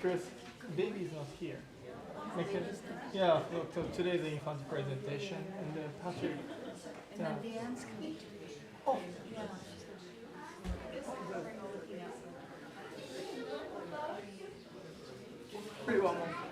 because baby is not here. Like, yeah, so today is the infant presentation, and Patrick. And Yeah. then Dan's coming. Oh, Yeah. pretty well. Man.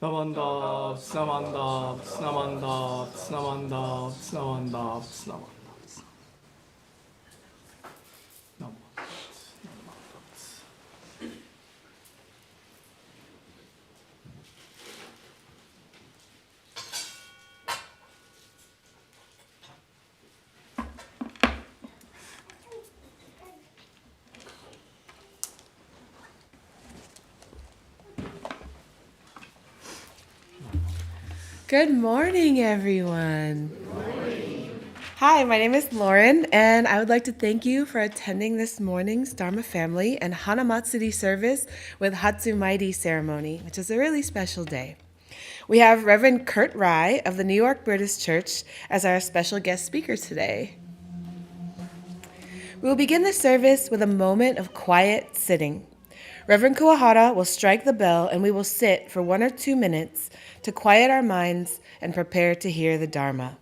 Namanda, Snamanda, Snamanda, Snamanda, Snamanda, Snamanda. Good morning, everyone. Hi, my name is Lauren, and I would like to thank you for attending this morning's Dharma Family and Hanamatsuri service with Hatsumairi ceremony, which is a really special day. We have Reverend Kurt Rye of the New York Buddhist Church as our special guest speaker today. We will begin the service with a moment of quiet sitting. Reverend Kuwahara will strike the bell, and we will sit for 1 or 2 minutes to quiet our minds and prepare to hear the Dharma.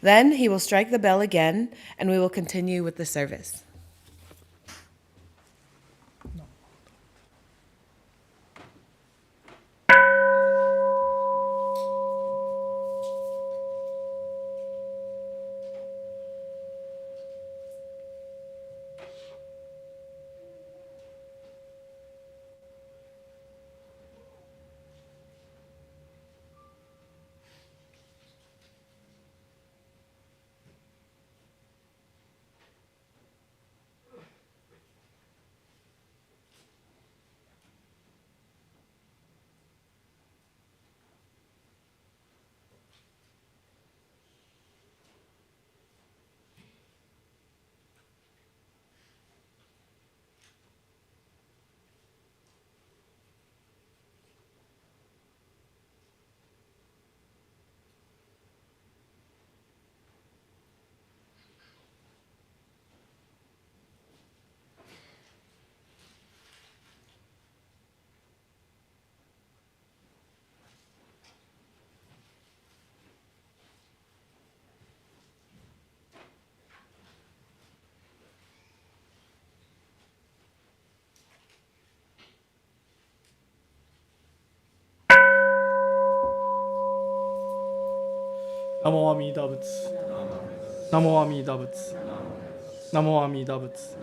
Then he will strike the bell again, and we will continue with the service. Namo Amida Butsu. Namo Amida Butsu. Namo Amida Butsu.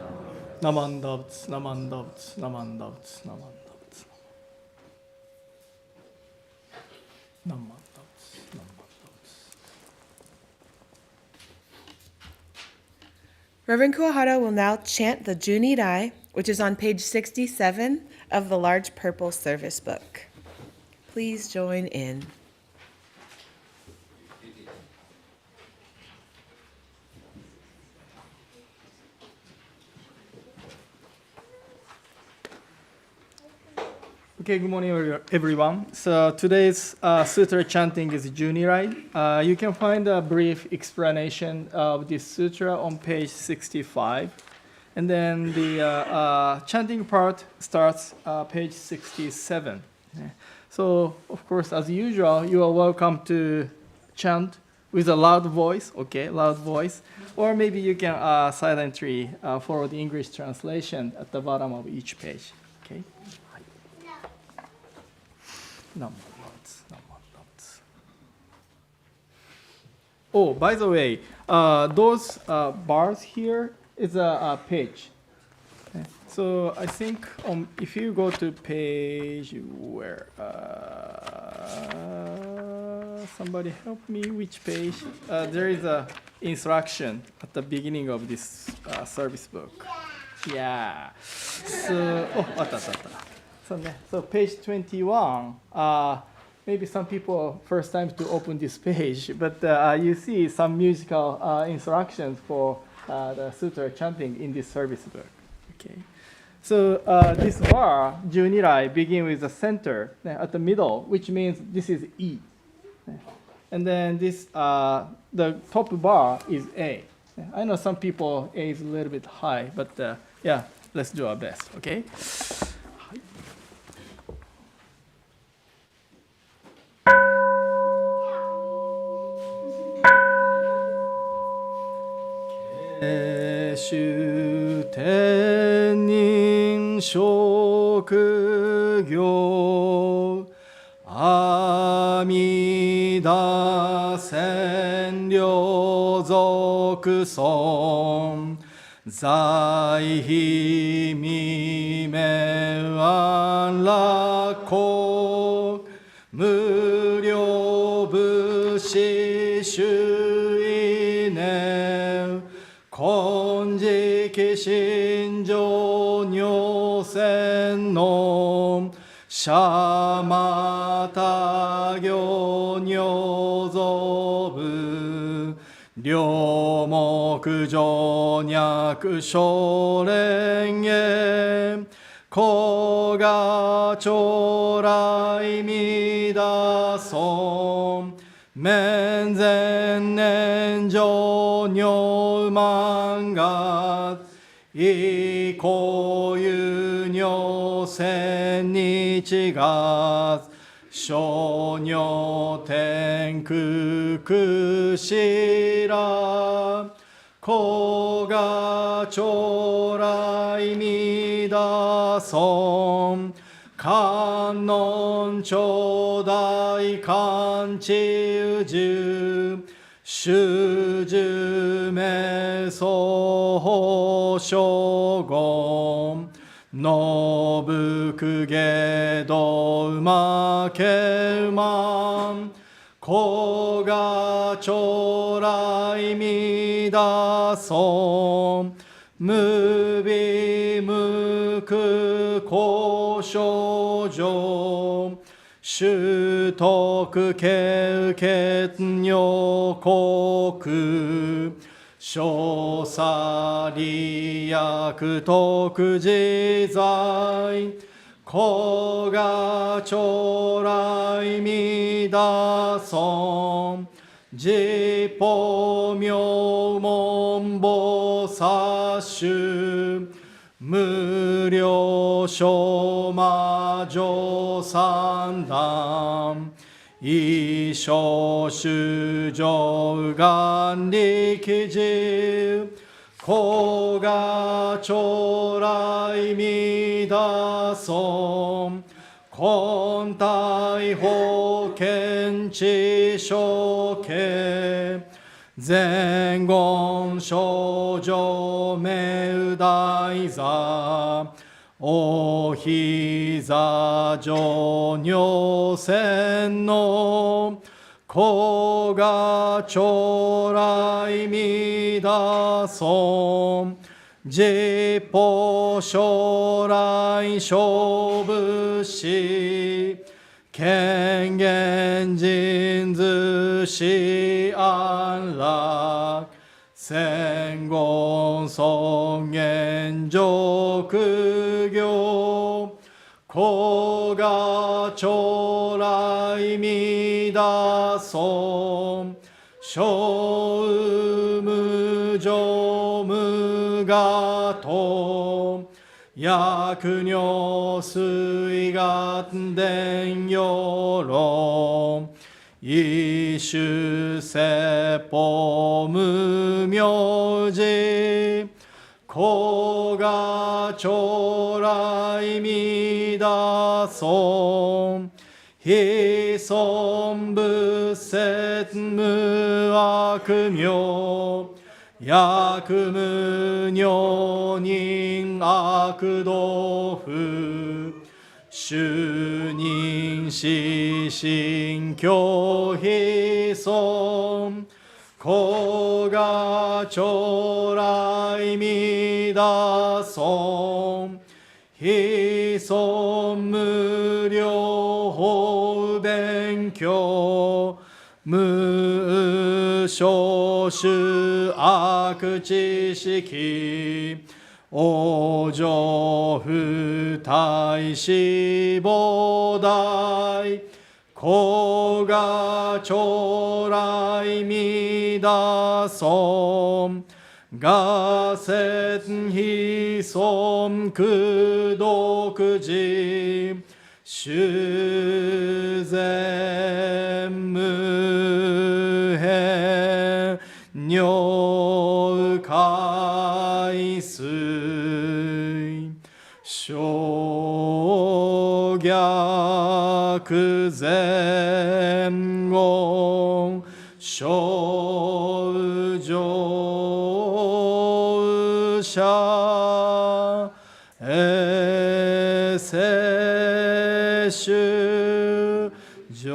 Namanda Butsu. Namanda Butsu. Namanda Butsu. Namanda Butsu. Namanda Butsu. Namanda Butsu. Reverend Kuwahara will now chant the Junirai, which is on page 67 of the large purple service book. Please join in. Okay, good morning, everyone. So today's sutra chanting is Junirai. You can find a brief explanation of this sutra on page 65. And then the chanting part starts page 67. So, of course, as usual, you are welcome to chant with a loud voice, okay, loud voice. Or maybe you can silently follow the English translation at the bottom of each page, okay? Oh, by the way, those bars here is a page. Okay. So I think if you go to page where somebody help me, which page? There is a instruction at the beginning of this service book. Yeah. So so page 21. Maybe some people first time to open this page, but you see some musical instructions for the sutra chanting in this service book. Okay, so this bar Junirai begin with the center at the middle, which means this is E, and then this the top bar is A. I know some people A is a little bit high, but yeah, let's do our best. Okay. Shu tenin shoku gyo だ千両族尊在非未明安楽国無料武士主意念金色心情如戦のシャマタ行如造部両目上脈小蓮へ子が将来みだそう面前年上如満月以降有如千日月小如天空くしら子が将来みだそう観音頂戴観知宇宙主寿名相法称言信く下道馬け馬子が将来みだそう無備無苦交渉上習得経験女国小差利益徳自在子が将来みだそう実法名門菩薩衆無料小魔女三段一生主上願力寺子が将来みだそう根体法見知処刑前言少女名大座おひざ上如戦の子が将来みだそう実法将来勝負し権限人図し安楽戦言尊厳上行子が将来みだそう小無常無我と薬尿水願伝世論一種説法無名字子が将来みだそう非尊仏説無悪名薬無女人悪道夫主任死心教非尊子が将来みだそう非尊無料法勉強無少種悪知識往生不体死亡大子が将来みだそう我説非尊苦毒寺修善無変尿海水小逆前言症状者摂取上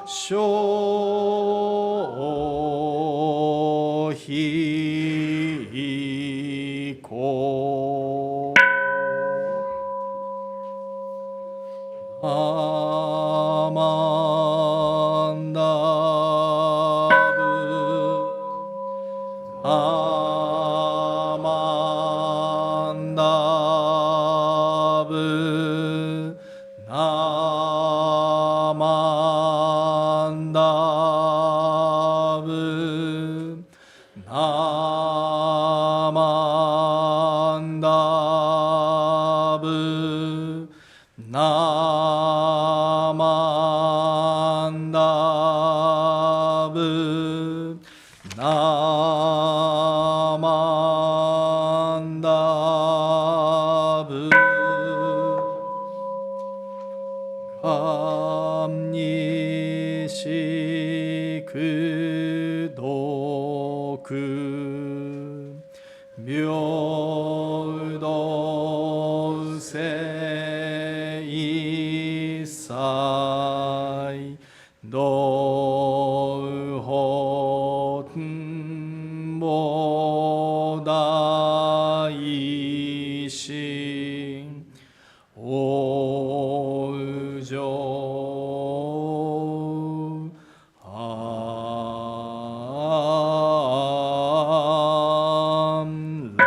消費行アマンダブアマンダブナマンダブナマンダブナマンダブナマンダブ神にしくどく平等性一切道法菩提心往生安楽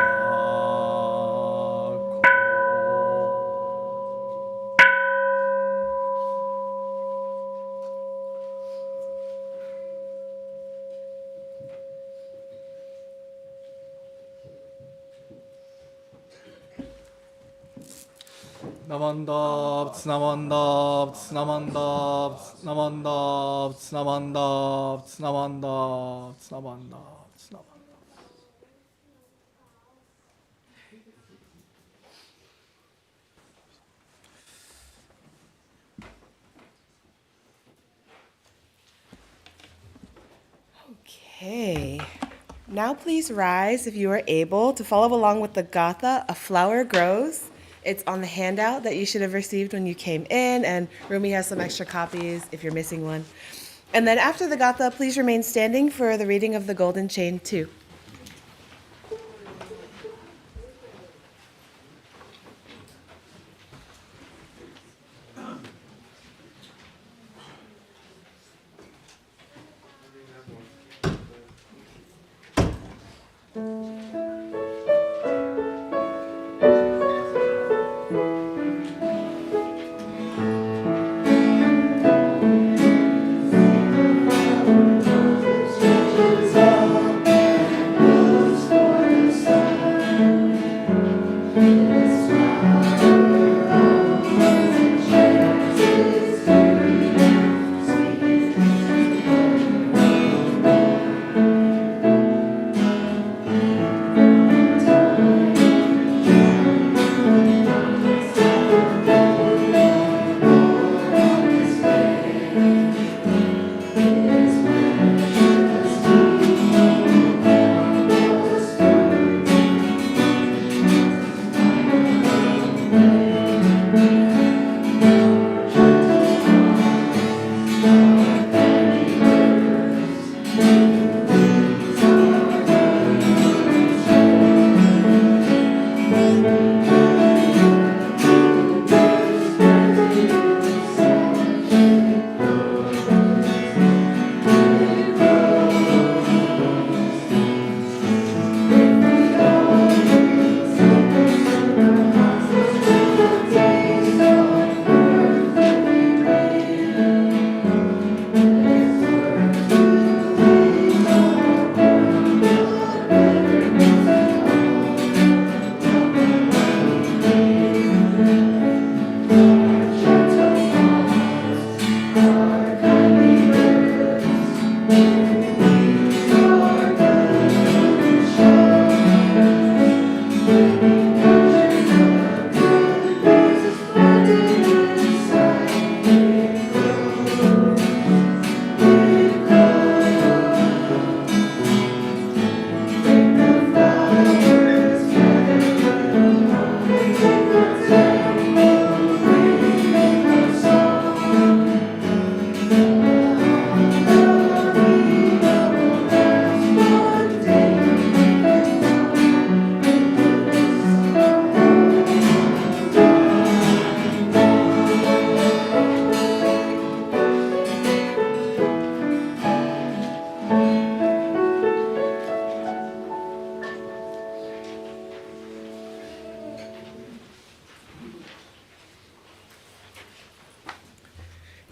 ナマンダーツナマンダーツナマンダーツナマンダーツナマンダーツナマンダーツナマンダーツナマンダー。Okay. Now please rise if you are able to follow along with the Gatha, A Flower Grows. It's on the handout that you should have received when you came in, and Rumi has some extra copies if you're missing one. And then after the Gatha, please remain standing for the reading of the Golden Chain too.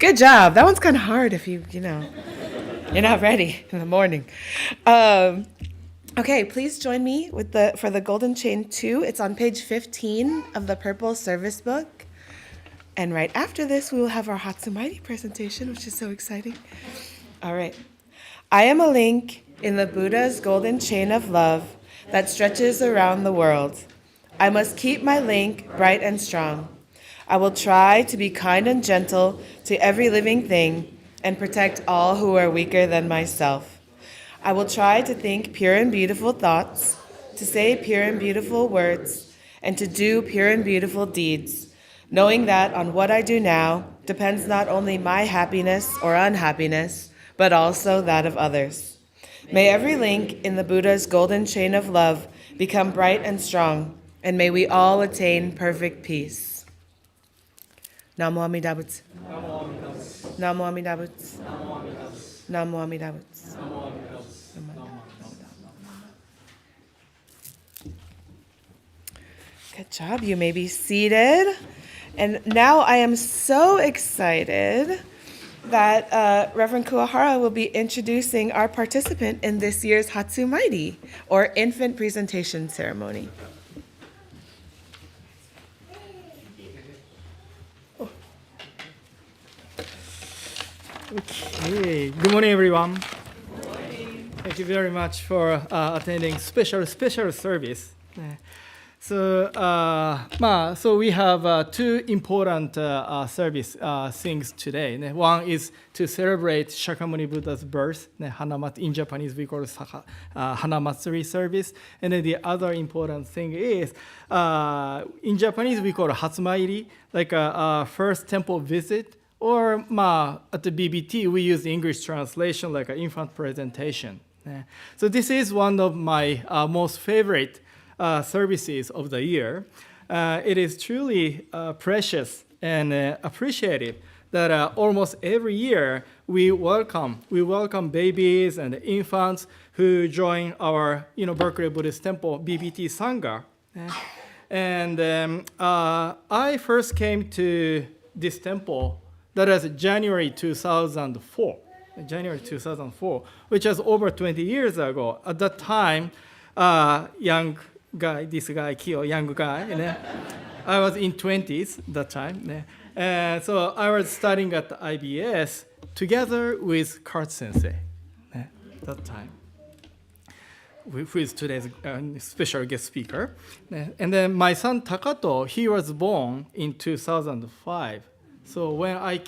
Good job. That one's kind of hard if you're not ready in the morning. Okay, please join me for the Golden Chain 2. It's on page 15 of the purple service book. And right after this, we will have our Hatsumairi presentation, which is so exciting. All right. I am a link in the Buddha's golden chain of love that stretches around the world. I must keep my link bright and strong. I will try to be kind and gentle to every living thing and protect all who are weaker than myself. I will try to think pure and beautiful thoughts, to say pure and beautiful words, and to do pure and beautiful deeds, knowing that on what I do now depends not only my happiness or unhappiness, but also that of others. May every link in the Buddha's golden chain of love become bright and strong, and may we all attain perfect peace. Namo Amida Butsu. Namo Amida Butsu. Namo Amida Butsu. Good job. You may be seated. And now I am so excited that Reverend Kuwahara will be introducing our participant in this year's Hatsumairi, or infant presentation ceremony. Okay, good morning, everyone. Thank you very much for attending special service. So we have two important service things today. One is to celebrate Shakyamuni Buddha's birth. In Japanese, we call it Hanamatsuri service. And then the other important thing is, in Japanese, we call it Hatsumairi, like a first temple visit. Or at the BBT, we use the English translation like an infant presentation. So this is one of my most favorite services of the year. It is truly precious and appreciative that almost every year we welcome babies and infants who join our Berkeley Buddhist Temple BBT Sangha. And I first came to this temple. That was January 2004, which was over 20 years ago. At that time, young guy, I was in 20s that time. So I was studying at the IBS together with Kurt Sensei that time, who is today's special guest speaker. And then my son Takato, he was born in 2005. So when I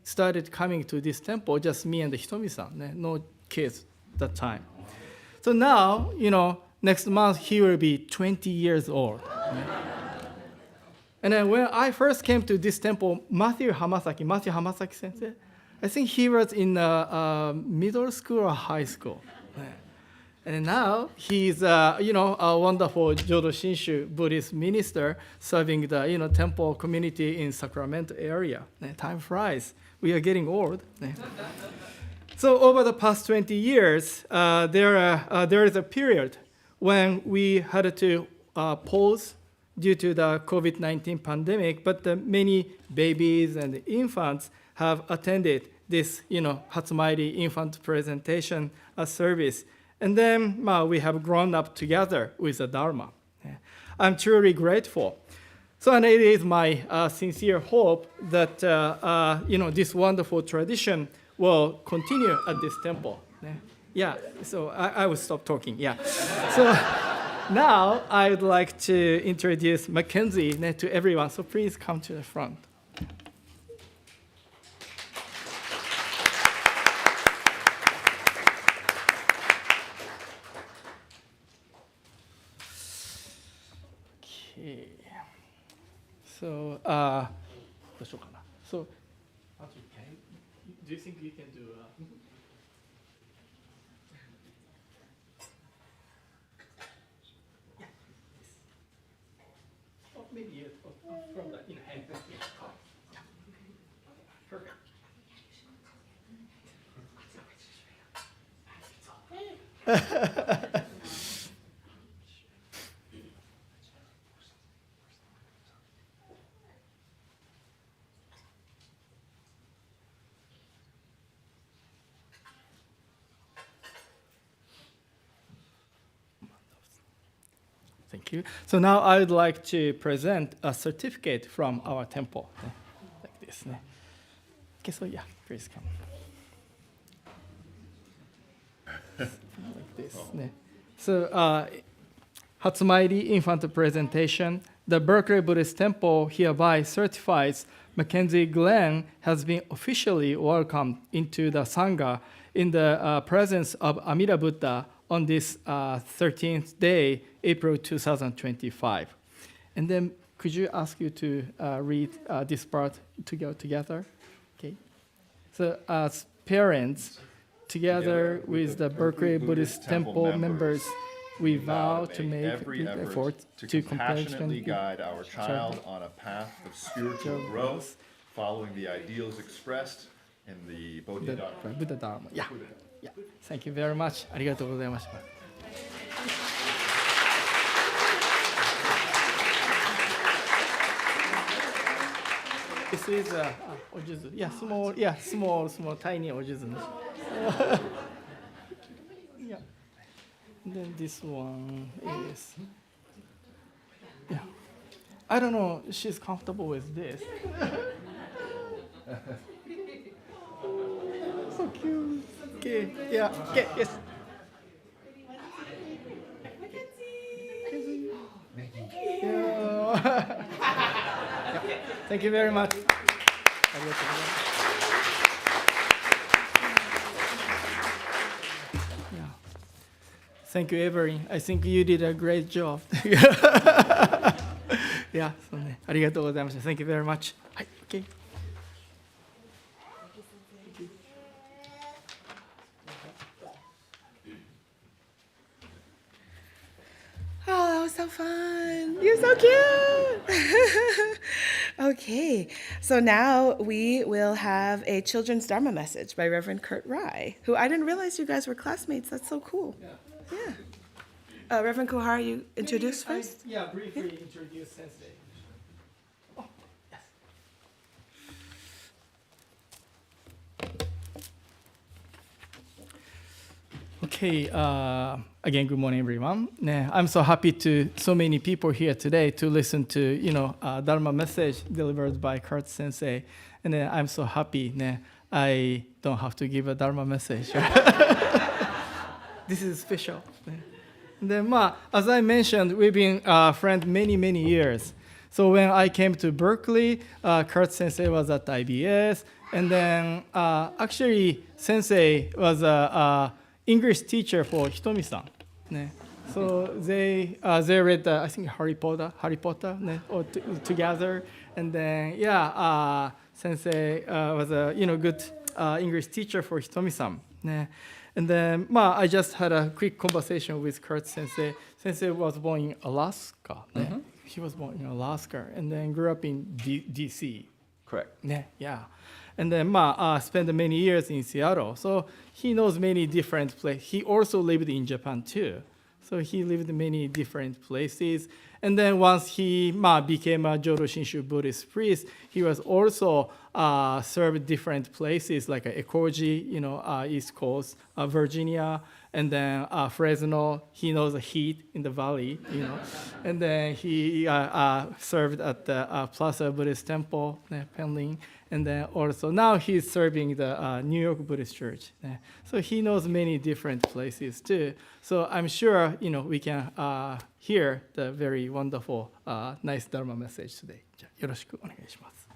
started coming to this temple, just me and Hitomi-san, no kids that time. So now, next month he will be 20 years old. And then when I first came to this temple, Matthew Hamasaki sensei, I think he was in middle school or high school. And now he's a wonderful Jodo Shinshu Buddhist minister serving the temple community in Sacramento area. Time flies. We are getting old. So over the past 20 years, there is a period when we had to pause due to the COVID-19 pandemic, but many babies and infants have attended this Hatsumairi infant presentation service. And then we have grown up together with the Dharma. I'm truly grateful. So and it is my sincere hope that this wonderful tradition will continue at this temple. Yeah, so I will stop talking. Yeah. So now I would like to introduce Mackenzie to everyone. So please come to the front. Okay. So, so, do you think you can do? Yeah. Or maybe from the hand. Yeah. Perfect. Thank you. So now I would like to present a certificate from our temple, like this. Okay, so yeah, please come. Like this. So, Hatsumairi infant presentation. The Berkeley Buddhist Temple hereby certifies Mackenzie Glenn has been officially welcomed into the Sangha in the presence of Amida Buddha on this 13th day, April 2025. And then could you ask you to read this part together? Okay. So as parents, together with the Berkeley Buddhist Temple members, we vow to make every effort to compassionately guide our child on a path of spiritual growth, following the ideals expressed in the Bodhidharma. Buddha Dharma. Yeah. Yeah. Thank you very much. ありがとうございました。This is ojuzu. Yeah, small, tiny ojuzu. Yeah. And then this one is, yeah. I don't know, she's comfortable with this. So cute. Okay, yeah, okay, yes. Yeah. Thank you very much. Yeah. Thank you, Avery. I think you did a great job. Yeah, そうね。ありがとうございました。Thank you very much. はい、okay. Oh, that was so fun. You're so cute. Okay, so now we will have a children's Dharma message by Reverend Kurt Rai, who I didn't realize you guys were classmates. That's so cool. Yeah. Reverend Kuhara, you introduce first? Briefly introduce Sensei. Oh, yes. Okay, again, good morning, everyone. I'm so happy to so many people here today to listen to, Dharma message delivered by Kurt Sensei. And I'm so happy I don't have to give a Dharma message. This is special. And then, as I mentioned, we've been friends many years. So when I came to Berkeley, Kurt Sensei was at IBS. And then, actually, Sensei was a English teacher for Hitomi-san. So they read, I think, Harry Potter, together. And then, Sensei was a good English teacher for Hitomi-san. And then, I just had a quick conversation with Kurt Sensei. Sensei was born in Alaska. Mm-hmm. He was born in Alaska and then grew up in D.C. Correct. Yeah. And then, spent many years in Seattle. So he knows many different places. He also lived in Japan too. So he lived in many different places. And then once he became a Jodo Shinshu Buddhist priest, he was also served different places like Ekoji, East Coast, Virginia, and then Fresno. He knows the heat in the valley, And then he served at the Plaza Buddhist Temple, Penling. And then also now he's serving the New York Buddhist Church. So he knows many different places too. So I'm sure, we can hear the very wonderful, nice Dharma message today. じゃあよろしくお願いします。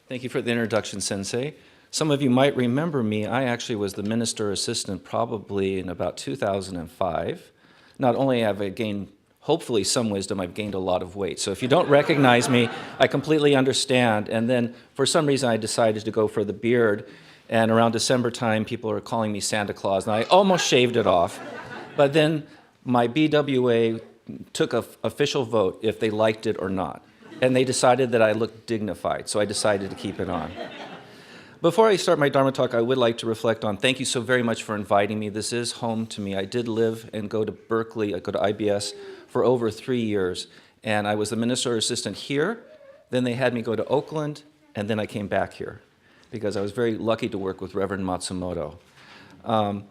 Thank you for the introduction, Sensei. Some of you might remember me. I actually was the minister assistant probably in about 2005. Not only have I gained, hopefully, some wisdom, I've gained a lot of weight. So if you don't recognize me, I completely understand. And then for some reason, I decided to go for the beard. And around December time, people are calling me Santa Claus. And I almost shaved it off. But then my BWA took an official vote if they liked it or not. And they decided that I looked dignified, so I decided to keep it on. Before I start my Dharma talk, I would like to reflect on, thank you so very much for inviting me. This is home to me. I did live and go to Berkeley, I go to IBS for over 3 years. And I was the minister assistant here. Then they had me go to Oakland, and then I came back here because I was very lucky to work with Reverend Matsumoto. I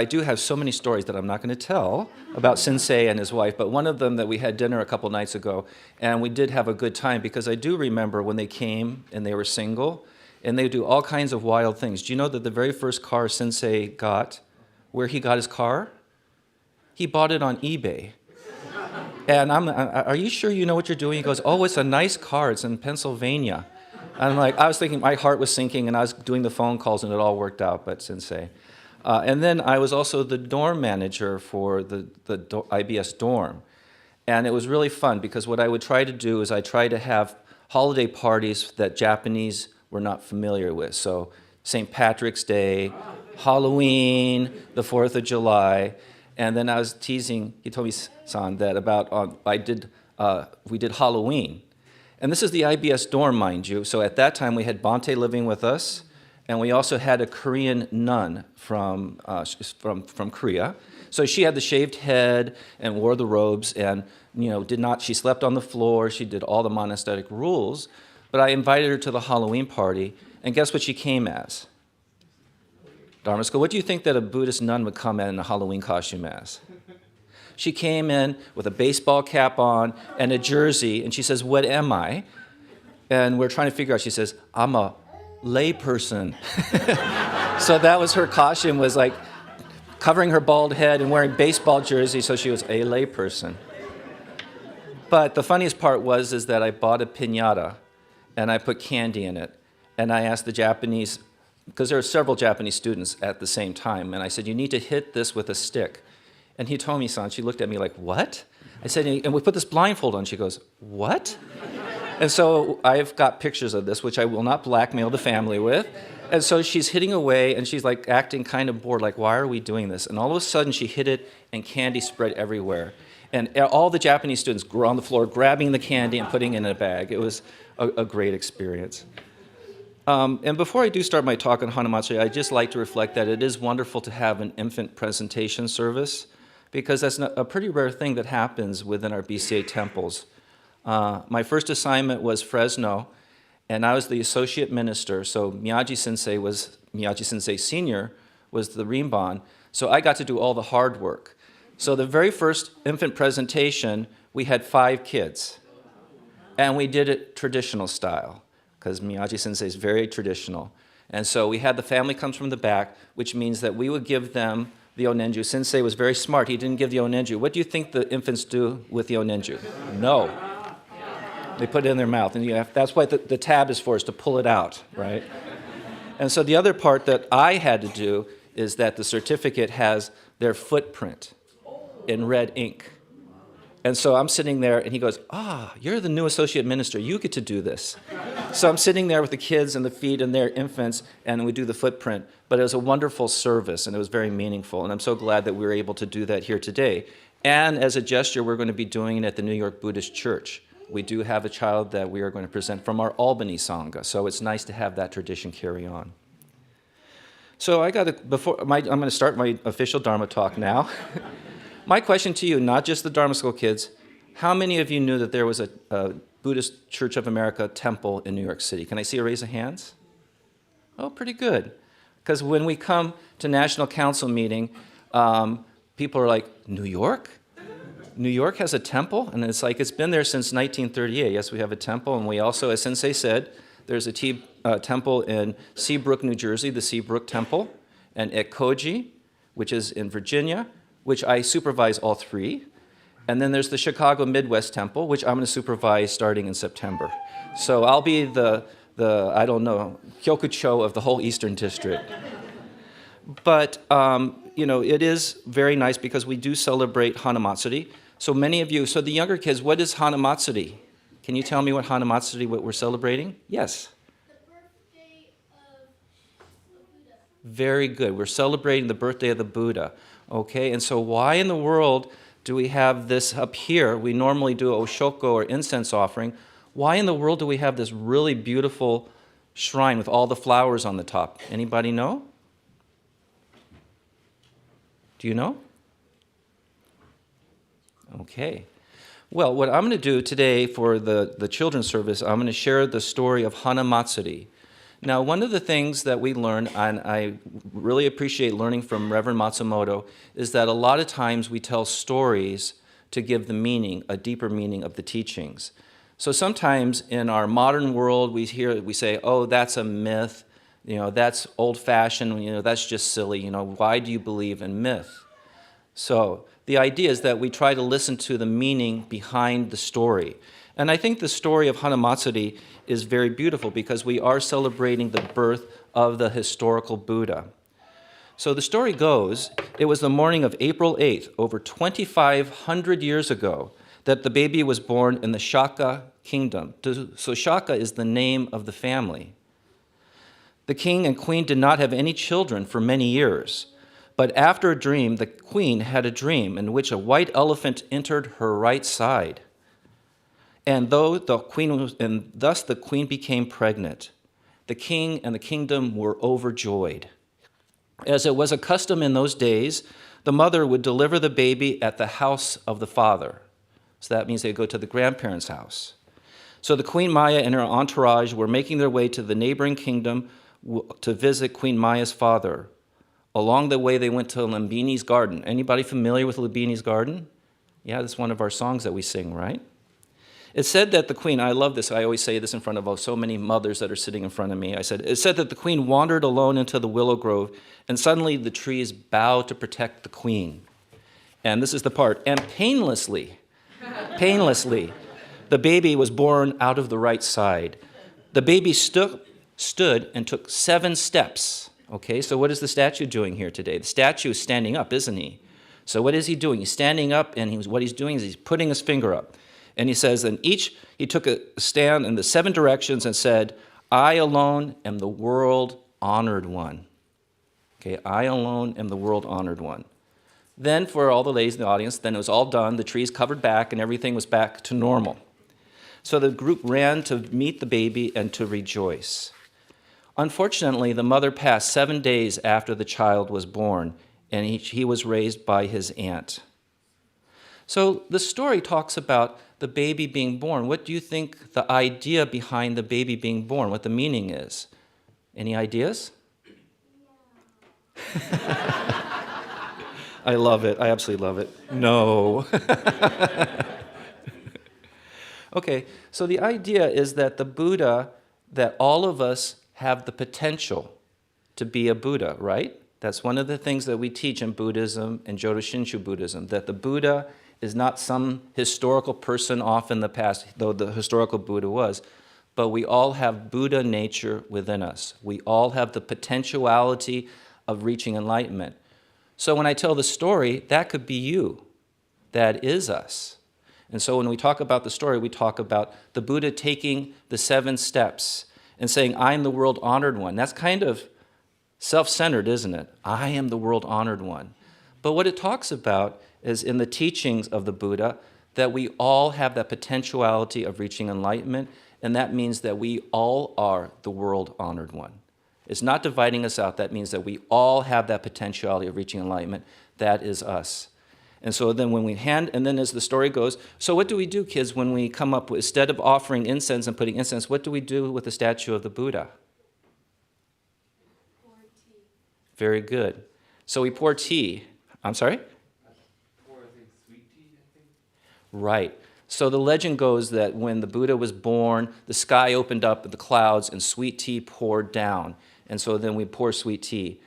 do have so many stories that I'm not going to tell about Sensei and his wife, but one of them that we had dinner a couple nights ago, and we did have a good time because I do remember when they came and they were single, and they would do all kinds of wild things. Do you know that the very first car Sensei got, where he got his car? He bought it on eBay. And are you sure you know what you're doing? He goes, oh, it's a nice car. It's in Pennsylvania. And I was thinking my heart was sinking, and I was doing the phone calls, and it all worked out, but Sensei. And then I was also the dorm manager for the IBS dorm. And it was really fun because what I would try to do is I try to have holiday parties that Japanese were not familiar with. So St. Patrick's Day, Halloween, the 4th of July. And then I was teasing Hitomi-san that we did Halloween. And this is the IBS dorm, mind you. So at that time, we had Bante living with us, and we also had a Korean nun from Korea. So she had the shaved head and wore the robes, and she slept on the floor. She did all the monastic rules. But I invited her to the Halloween party, and guess what she came as? Dharma school. What do you think that a Buddhist nun would come in a Halloween costume as? She came in with a baseball cap on and a jersey, and she says, what am I? And we're trying to figure out, she says, I'm a lay person. So that was her costume, was like covering her bald head and wearing baseball jersey, so she was a lay person. But the funniest part is that I bought a piñata, and I put candy in it, and I asked the Japanese, because there were several Japanese students at the same time, and I said, you need to hit this with a stick. And Hitomi-san, she looked at me like, what? I said, and we put this blindfold on. She goes, what? And so I've got pictures of this, which I will not blackmail the family with. And so she's hitting away, and she's like acting kind of bored, like, why are we doing this? And all of a sudden, she hit it, and candy spread everywhere. And all the Japanese students were on the floor grabbing the candy and putting it in a bag. It was a great experience. And before I do start my talk on Hanamatsuri, I'd just like to reflect that it is wonderful to have an infant presentation service, because that's a pretty rare thing that happens within our BCA temples. My first assignment was Fresno, and I was the associate minister, so Miyagi Sensei Senior was the Rinban, so I got to do all the hard work. So the very first infant presentation, we had 5 kids, and we did it traditional style, because Miyagi Sensei is very traditional. And so we had the family comes from the back, which means that we would give them the onenju. Sensei was very smart. He didn't give the onenju. What do you think the infants do with the onenju? No. They put it in their mouth. And that's why the tab is for, is to pull it out, right? And so the other part that I had to do is that the certificate has their footprint in red ink. And so I'm sitting there, and he goes, you're the new associate minister. You get to do this. So I'm sitting there with the kids and the feet and their infants, and we do the footprint. But it was a wonderful service, and it was very meaningful. And I'm so glad that we were able to do that here today. And as a gesture, we're going to be doing it at the New York Buddhist Church. We do have a child that we are going to present from our Albany Sangha. So it's nice to have that tradition carry on. So I'm going to start my official Dharma talk now. My question to you, not just the Dharma School kids, how many of you knew that there was a Buddhist Church of America temple in New York City? Can I see a raise of hands? Oh, pretty good. Because when we come to National Council meeting, people are like, New York? New York has a temple? And it's like, it's been there since 1938. Yes, we have a temple. And we also, as Sensei said, there's a temple in Seabrook, New Jersey, the Seabrook Temple, and Ekoji, which is in Virginia, which I supervise all 3. And then there's the Chicago Midwest Temple, which I'm going to supervise starting in September. So I'll be the Kyokucho of the whole Eastern District. But, it is very nice because we do celebrate Hanamatsuri. So many of you, so the younger kids, what is Hanamatsuri? Can you tell me what Hanamatsuri, what we're celebrating? Yes. The birthday of the Buddha. Very good. We're celebrating the birthday of the Buddha. Okay, and so why in the world do we have this up here? We normally do a oshoko or incense offering. Why in the world do we have this really beautiful shrine with all the flowers on the top? Anybody know? Do you know? Okay. Well, what I'm going to do today for the children's service, I'm going to share the story of Hana Matsuri. Now, one of the things that we learn, and I really appreciate learning from Reverend Matsumoto, is that a lot of times we tell stories to give the meaning, a deeper meaning of the teachings. So sometimes in our modern world, we say, oh, that's a myth, that's old-fashioned, that's just silly, why do you believe in myth? So the idea is that we try to listen to the meaning behind the story. And I think the story of Hana Matsuri is very beautiful because we are celebrating the birth of the historical Buddha. So the story goes, it was the morning of April 8th, over 2,500 years ago, that the baby was born in the Shaka kingdom. So Shaka is the name of the family. The king and queen did not have any children for many years. But after a dream, the queen had a dream in which a white elephant entered her right side. And thus the queen became pregnant. The king and the kingdom were overjoyed. As it was a custom in those days, the mother would deliver the baby at the house of the father. So that means they go to the grandparents' house. So the Queen Maya and her entourage were making their way to the neighboring kingdom to visit Queen Maya's father. Along the way, they went to Lumbini's garden. Anybody familiar with Lumbini's garden? Yeah, that's one of our songs that we sing, right? It said that the queen, I love this, I always say this in front of so many mothers that are sitting in front of me. It said that the queen wandered alone into the willow grove, and suddenly the trees bowed to protect the queen. And this is the part, and painlessly, the baby was born out of the right side. The baby stood and took 7 steps. Okay, so what is the statue doing here today? The statue is standing up, isn't he? So what is he doing? He's standing up, and what he's doing is he's putting his finger up. And he says, he took a stand in the 7 directions and said, I alone am the world honored one. Okay, I alone am the world honored one. Then for all the ladies in the audience, then it was all done, the trees covered back, and everything was back to normal. So the group ran to meet the baby and to rejoice. Unfortunately, the mother passed 7 days after the child was born, and he was raised by his aunt. So the story talks about the baby being born. What do you think the idea behind the baby being born, what the meaning is? Any ideas? I love it. I absolutely love it. No. Okay, so the idea is that the Buddha, that all of us have the potential to be a Buddha, right? That's one of the things that we teach in Buddhism and Jodo Shinshu Buddhism, that the Buddha is not some historical person off in the past, though the historical Buddha was, but we all have Buddha nature within us. We all have the potentiality of reaching enlightenment. So when I tell the story, that could be you. That is us. And so when we talk about the story, we talk about the Buddha taking the 7 steps and saying, I am the world honored one. That's kind of self-centered, isn't it? I am the world honored one. But what it talks about is in the teachings of the Buddha that we all have that potentiality of reaching enlightenment, and that means that we all are the world honored one. It's not dividing us out. That means that we all have that potentiality of reaching enlightenment. That is us. And so then and then as the story goes, so what do we do, kids, when we come up with, instead of offering incense and putting incense, what do we do with the statue of the Buddha? Pour tea. Very good. So we pour tea. I'm sorry? Pour, I think, sweet tea, I think. Right. So the legend goes that when the Buddha was born, the sky opened up with the clouds and sweet tea poured down. And so then we pour sweet tea.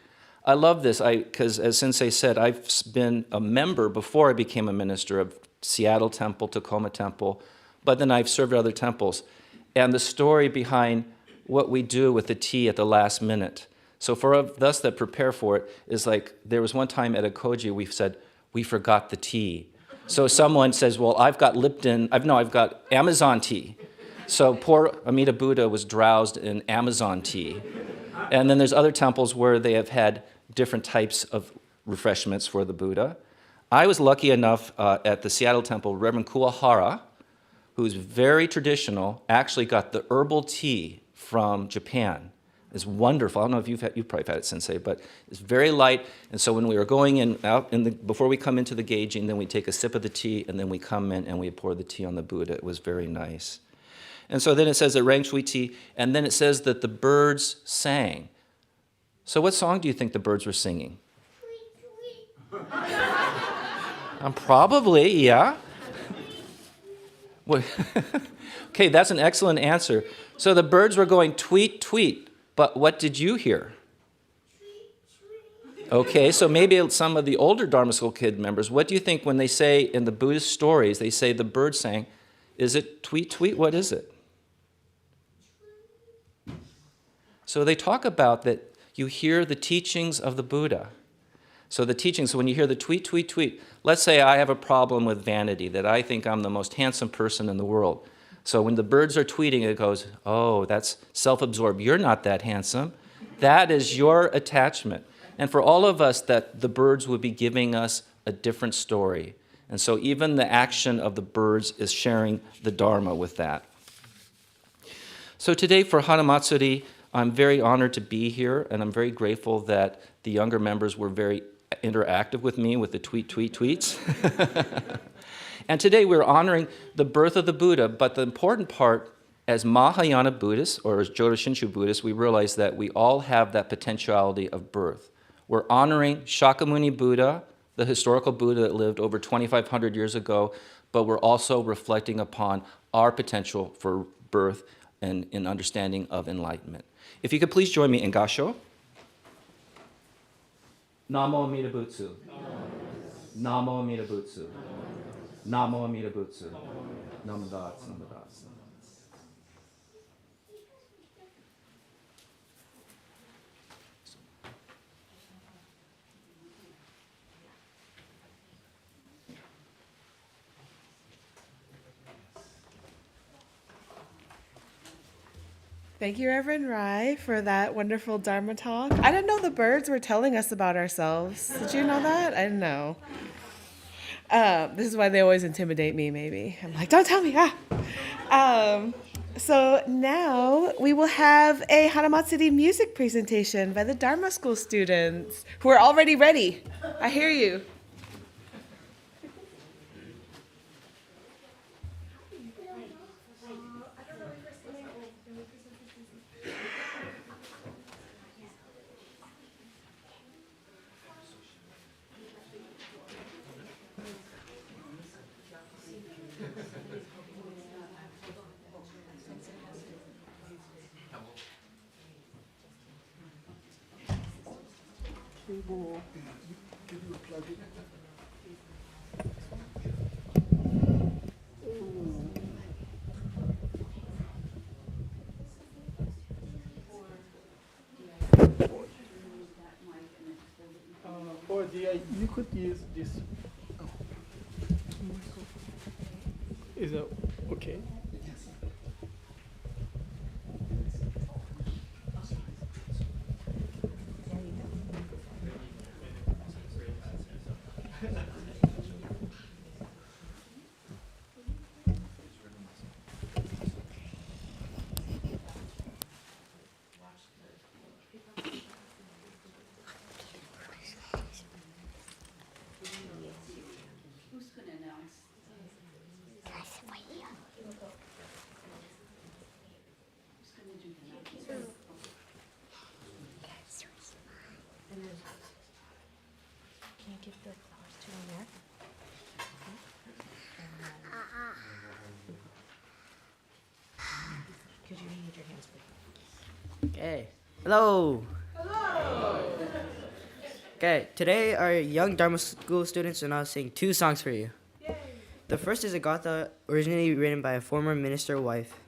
I love this because, as Sensei said, I've been a member before I became a minister of Seattle Temple, Tacoma Temple, but then I've served at other temples. And the story behind what we do with the tea at the last minute. So for us that prepare for it is like, there was one time at a koji we said, we forgot the tea. So someone says, well, I've got I've got Amazon tea. So poor Amida Buddha was drowsed in Amazon tea. And then there's other temples where they have had different types of refreshments for the Buddha. I was lucky enough at the Seattle Temple, Reverend Kuwahara, who's very traditional, actually got the herbal tea from Japan. It's wonderful. I don't know if you've probably had it, Sensei, but it's very light. And so when we were going in, before we come into the gauging, then we take a sip of the tea, and then we come in and we pour the tea on the Buddha. It was very nice. And so then it says that rang shui tea, and then it says that the birds sang. So what song do you think the birds were singing? Probably, yeah. Okay, that's an excellent answer. So the birds were going tweet, tweet, but what did you hear? Okay, so maybe some of the older Dharma School kid members, what do you think when they say in the Buddhist stories, they say the bird sang, is it tweet, tweet? What is it? So they talk about that you hear the teachings of the Buddha. So the teachings, so when you hear the tweet, tweet, tweet, let's say I have a problem with vanity, that I think I'm the most handsome person in the world. So when the birds are tweeting, it goes, oh, that's self-absorbed. You're not that handsome. That is your attachment. And for all of us, that the birds would be giving us a different story. And so even the action of the birds is sharing the Dharma with that. So today for Hanamatsuri, I'm very honored to be here, and I'm very grateful that the younger members were very interactive with me with the tweet, tweet, tweets. And today we're honoring the birth of the Buddha, but the important part, as Mahayana Buddhists, or as Jodo Shinshu Buddhists, we realize that we all have that potentiality of birth. We're honoring Shakyamuni Buddha, the historical Buddha that lived over 2,500 years ago, but we're also reflecting upon our potential for birth and in understanding of enlightenment. If you could please join me in Gasho. Namo Amida Butsu. Namo Amida Butsu. Namo Amida Butsu. Namo Das, Namo Das. Thank you, Reverend Rai, for that wonderful Dharma talk. I didn't know the birds were telling us about ourselves. Did you know that? I didn't know. This is why they always intimidate me, maybe. I'm like, don't tell me. So now we will have a Hanamatsuri music presentation by the Dharma School students who are already ready. I hear you. Or you could use this. Is that okay? Can you give the flowers to Annette? Could you use your hands, please? Okay. Hello. Hello. Okay, today our young Dharma School students are now sing 2 songs for you. Yay. The first is a gatha originally written by a former minister wife,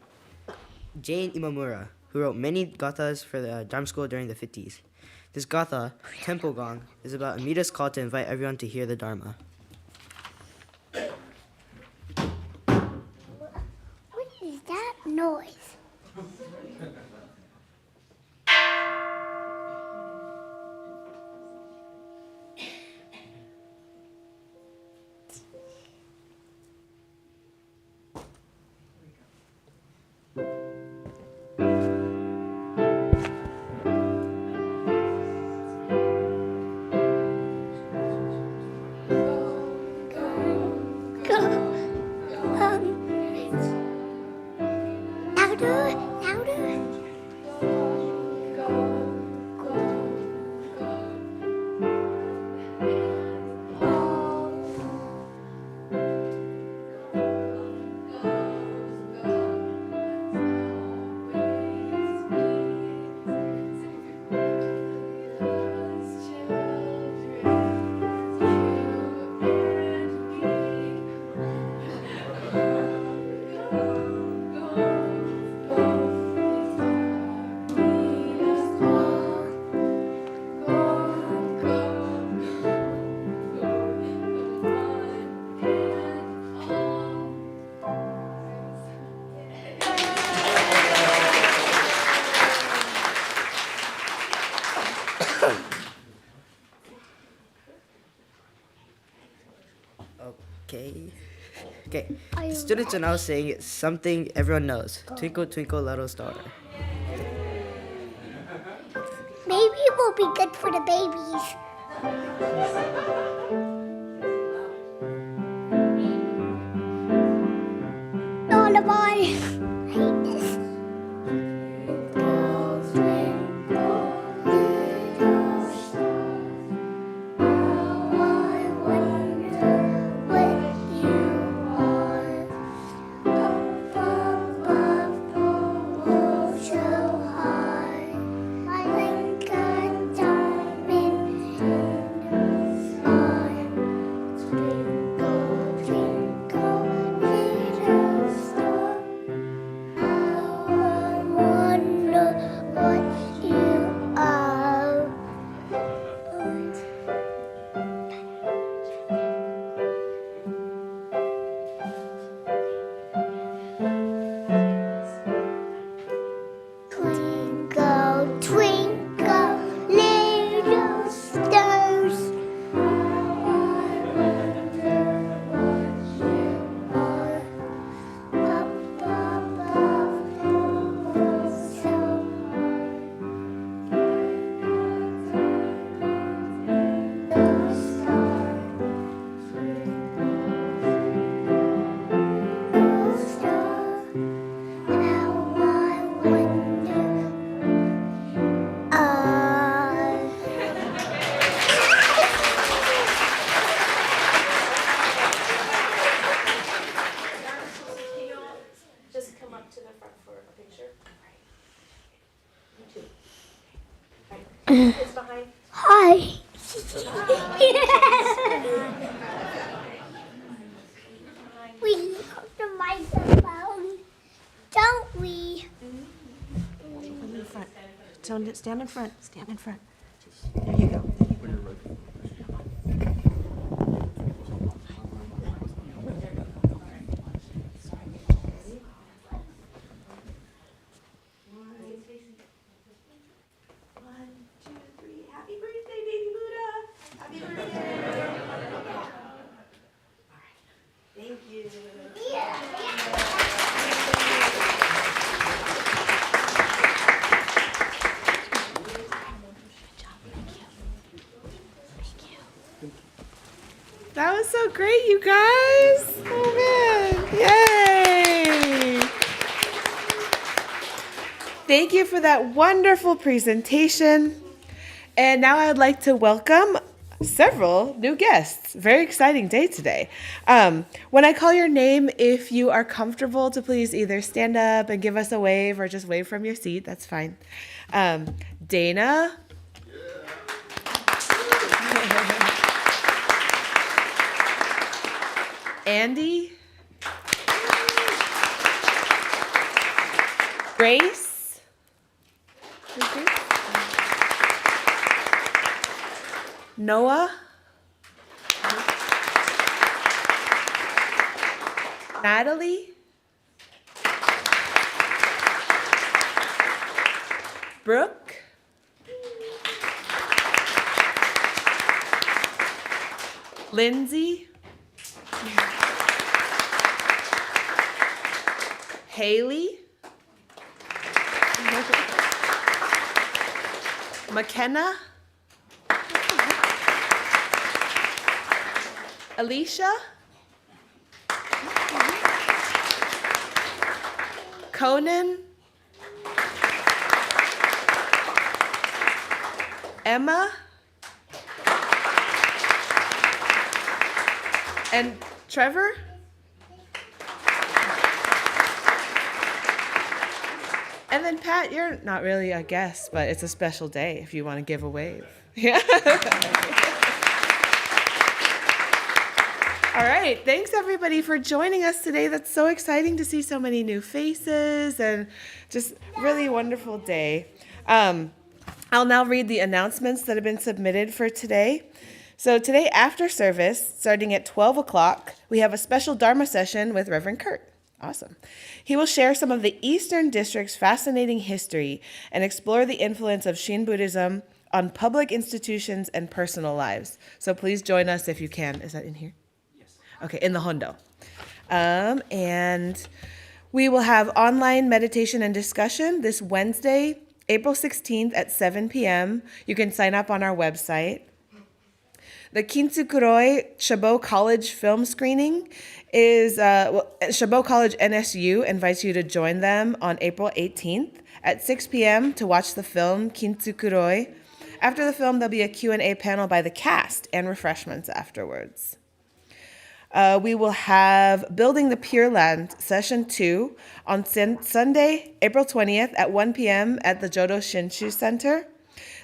Jane Imamura, who wrote many gathas for the Dharma School during the 50s. This gatha, Temple Gong, is about Amida's call to invite everyone to hear the Dharma. What is that noise? Okay. Okay. Are you Students are now saying something everyone knows. Twinkle, twinkle, little star. Maybe it will be good for the babies. Lullaby. I hate this. Twinkle, twinkle, little stars. I wonder what you are. Up above the world so high. Little star, little star. How I wonder. Can you all just come up to the front for a picture? You too. It's behind. Hi. We have the microphone, don't we? In the front. Stand in front. Stand in front. There you go. One, two, three. Happy birthday, baby Buddha. Happy birthday. All right. Thank you. That was so great, you guys. Oh man. Yay. Thank you for that wonderful presentation. And now I'd like to welcome several new guests. Very exciting day today. When I call your name, if you are comfortable to please either stand up and give us a wave or just wave from your seat, that's fine. Dana. Andy. Grace. Who's Grace? Noah. Natalie. Brooke. Lindsay. Haley. McKenna. Alicia. Conan. Emma. And Trevor. And then Pat, you're not really a guest, but it's a special day if you want to give a wave. Yeah. All right. Thanks everybody for joining us today. That's so exciting to see so many new faces and just really wonderful day. I'll now read the announcements that have been submitted for today. So today after service, starting at 12 o'clock, we have a special Dharma session with Reverend Kurt. Awesome. He will share some of the Eastern District's fascinating history and explore the influence of Shin Buddhism on public institutions and personal lives. So please join us if you can. Is that in here? Yes. Okay, in the Hondo. And we will have online meditation and discussion this Wednesday, April 16th at 7 p.m. You can sign up on our website. The Kintsukuroi Chabot College film screening is, Chabot College NSU invites you to join them on April 18th at 6 p.m. to watch the film Kintsukuroi. After the film, there'll be a Q&A panel by the cast and refreshments afterwards. We will have Building the Pure Land Session 2 on Sunday, April 20th at 1 p.m. at the Jodo Shinshu Center.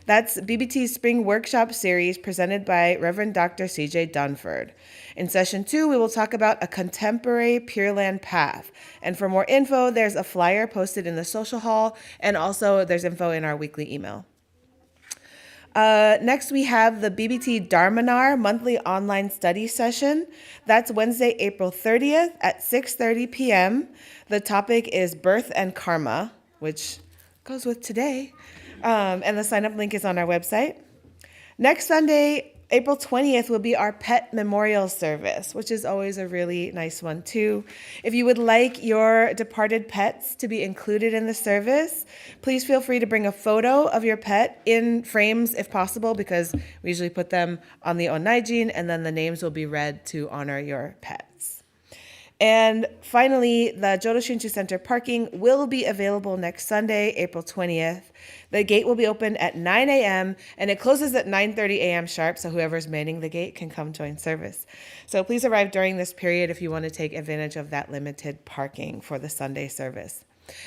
That's BBT's Spring Workshop Series presented by Reverend Dr. C.J. Dunford. In Session 2, we will talk about a contemporary Pure Land path. And for more info, there's a flyer posted in the social hall, and also there's info in our weekly email. Next, we have the BBT Dharmanar monthly online study session. That's Wednesday, April 30th at 6:30 p.m. The topic is birth and karma, which goes with today. And the sign-up link is on our website. Next Sunday, April 20th, will be our pet memorial service, which is always a really nice one, too. If you would like your departed pets to be included in the service, please feel free to bring a photo of your pet in frames if possible, because we usually put them on the onaijin, and then the names will be read to honor your pets. And finally, the Jodo Shinshu Center parking will be available next Sunday, April 20th. The gate will be open at 9 a.m. and it closes at 9:30 a.m. sharp, so whoever's manning the gate can come join service. So please arrive during this period if you want to take advantage of that limited parking for the Sunday service.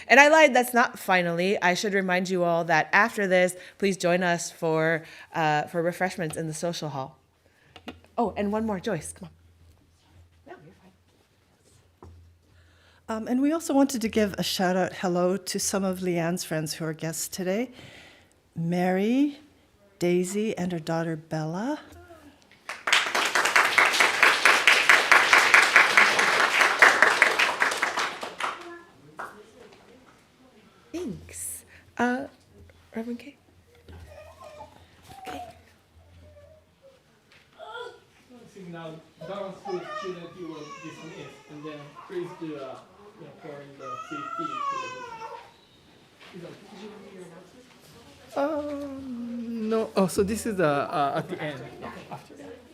And I lied, that's not finally. I should remind you all that after this, please join us for refreshments in the social hall. Oh, and one more, Joyce, come on. And we also wanted to give a shout out hello to some of Leanne's friends who are guests today. Mary, Daisy, and her daughter Bella. Thanks. Reverend Kay? Okay. Now, Dharma school student, you will dismiss, and then please do pour in the safety to the. No. Oh, so this is at the end. After that.